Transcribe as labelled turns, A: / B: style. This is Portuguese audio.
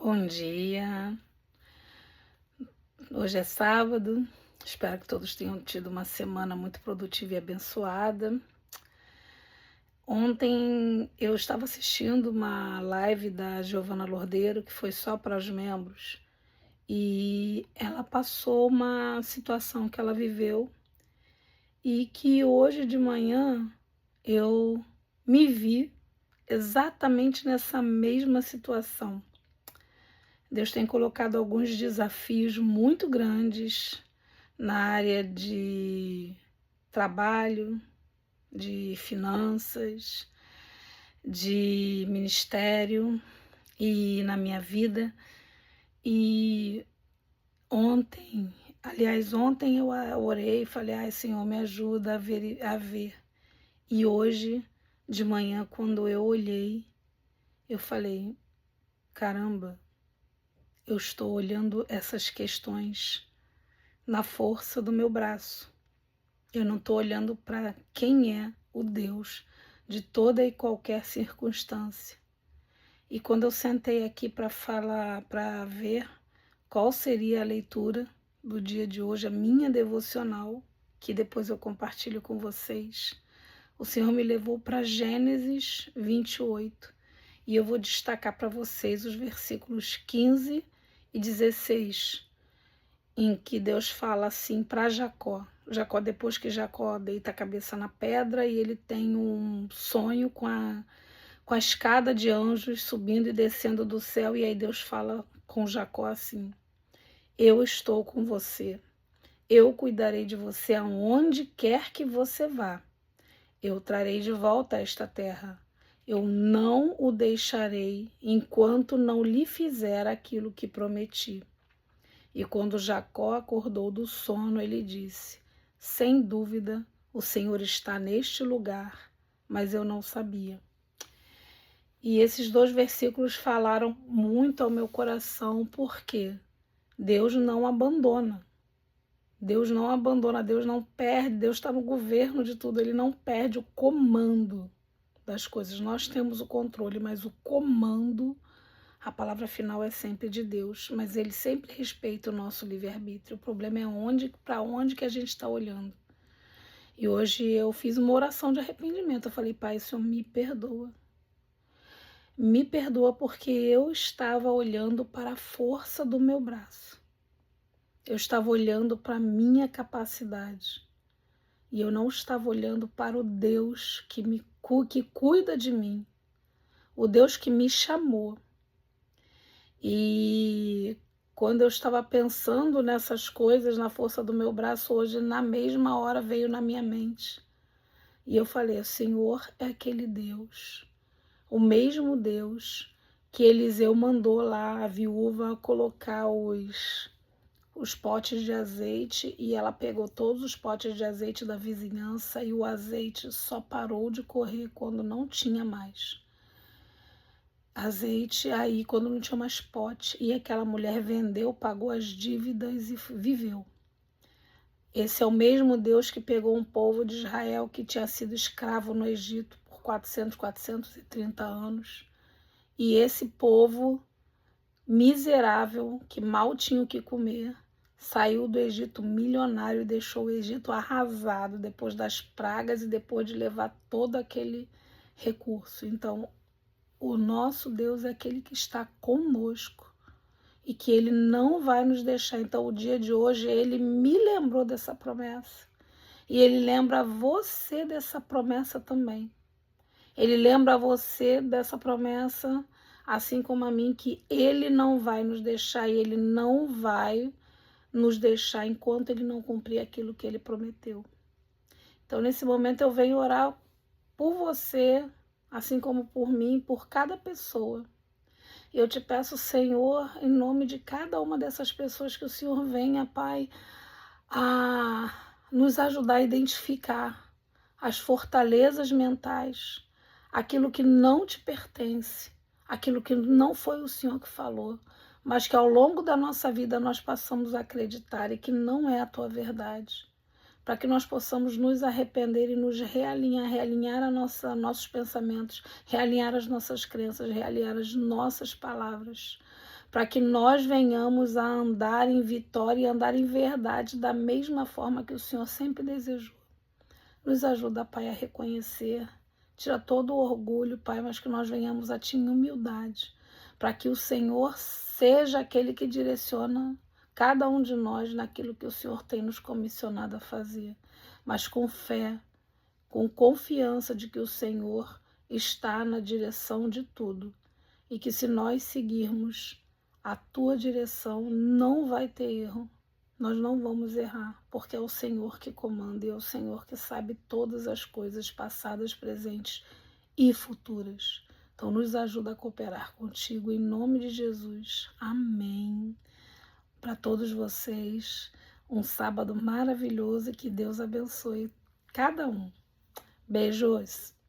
A: Bom dia, hoje é sábado, espero que todos tenham tido uma semana muito produtiva e abençoada. Ontem eu estava assistindo uma live da Giovana Lordeiro, que foi só para os membros, e ela passou uma situação que ela viveu e que hoje de manhã eu me vi exatamente nessa mesma situação. Deus tem colocado alguns desafios muito grandes na área de trabalho, de finanças, de ministério e na minha vida. E ontem eu orei e falei, ai Senhor, me ajuda a ver. E hoje, de manhã, quando eu olhei, eu falei, caramba, eu estou olhando essas questões na força do meu braço. Eu não estou olhando para quem é o Deus de toda e qualquer circunstância. E quando eu sentei aqui para falar, para ver qual seria a leitura do dia de hoje, a minha devocional, que depois eu compartilho com vocês, o Senhor me levou para Gênesis 28. E eu vou destacar para vocês os versículos 15 e 16, em que Deus fala assim para Jacó. Jacó, depois que Jacó deita a cabeça na pedra e ele tem um sonho com a escada de anjos subindo e descendo do céu, e aí Deus fala com Jacó assim: eu estou com você, eu cuidarei de você aonde quer que você vá, eu trarei de volta a esta terra, eu não o deixarei enquanto não lhe fizer aquilo que prometi. E quando Jacó acordou do sono, ele disse: sem dúvida, o Senhor está neste lugar, mas eu não sabia. E esses dois versículos falaram muito ao meu coração, porque Deus não abandona. Deus não abandona, Deus não perde, Deus está no governo de tudo, Ele não perde o comando das coisas. Nós temos o controle, mas o comando, a palavra final é sempre de Deus, mas Ele sempre respeita o nosso livre-arbítrio. O problema é para onde que a gente está olhando. E hoje eu fiz uma oração de arrependimento. Eu falei, Pai, o Senhor me perdoa. Me perdoa porque eu estava olhando para a força do meu braço. Eu estava olhando para a minha capacidade. E eu não estava olhando para o Deus que cuida de mim. O Deus que me chamou. E quando eu estava pensando nessas coisas, na força do meu braço, hoje, na mesma hora, veio na minha mente. E eu falei, o Senhor é aquele Deus, o mesmo Deus que Eliseu mandou lá a viúva colocar os potes de azeite, e ela pegou todos os potes de azeite da vizinhança e o azeite só parou de correr quando não tinha mais azeite, aí quando não tinha mais pote, e aquela mulher vendeu, pagou as dívidas e viveu. Esse é o mesmo Deus que pegou um povo de Israel que tinha sido escravo no Egito por 430 anos. E esse povo miserável, que mal tinha o que comer, saiu do Egito milionário e deixou o Egito arrasado depois das pragas e depois de levar todo aquele recurso. Então, o nosso Deus é aquele que está conosco e que Ele não vai nos deixar. Então, o dia de hoje, Ele me lembrou dessa promessa. E Ele lembra você dessa promessa também. Ele lembra você dessa promessa, assim como a mim, que Ele não vai nos deixar e Ele não vai nos deixar enquanto Ele não cumprir aquilo que Ele prometeu. Então, nesse momento, eu venho orar por você, assim como por mim, por cada pessoa. Eu te peço, Senhor, em nome de cada uma dessas pessoas, que o Senhor venha, Pai, a nos ajudar a identificar as fortalezas mentais, aquilo que não te pertence, aquilo que não foi o Senhor que falou, mas que ao longo da nossa vida nós passamos a acreditar e que não é a tua verdade, para que nós possamos nos arrepender e nos realinhar nossos pensamentos, realinhar as nossas crenças, realinhar as nossas palavras, para que nós venhamos a andar em vitória e andar em verdade da mesma forma que o Senhor sempre desejou. Nos ajuda, Pai, a reconhecer, tira todo o orgulho, Pai, mas que nós venhamos a Ti em humildade, para que o Senhor seja aquele que direciona cada um de nós naquilo que o Senhor tem nos comissionado a fazer, mas com fé, com confiança de que o Senhor está na direção de tudo e que se nós seguirmos a Tua direção, não vai ter erro. Nós não vamos errar, porque é o Senhor que comanda e é o Senhor que sabe todas as coisas passadas, presentes e futuras. Então, nos ajuda a cooperar contigo, em nome de Jesus. Amém. Para todos vocês, um sábado maravilhoso e que Deus abençoe cada um. Beijos!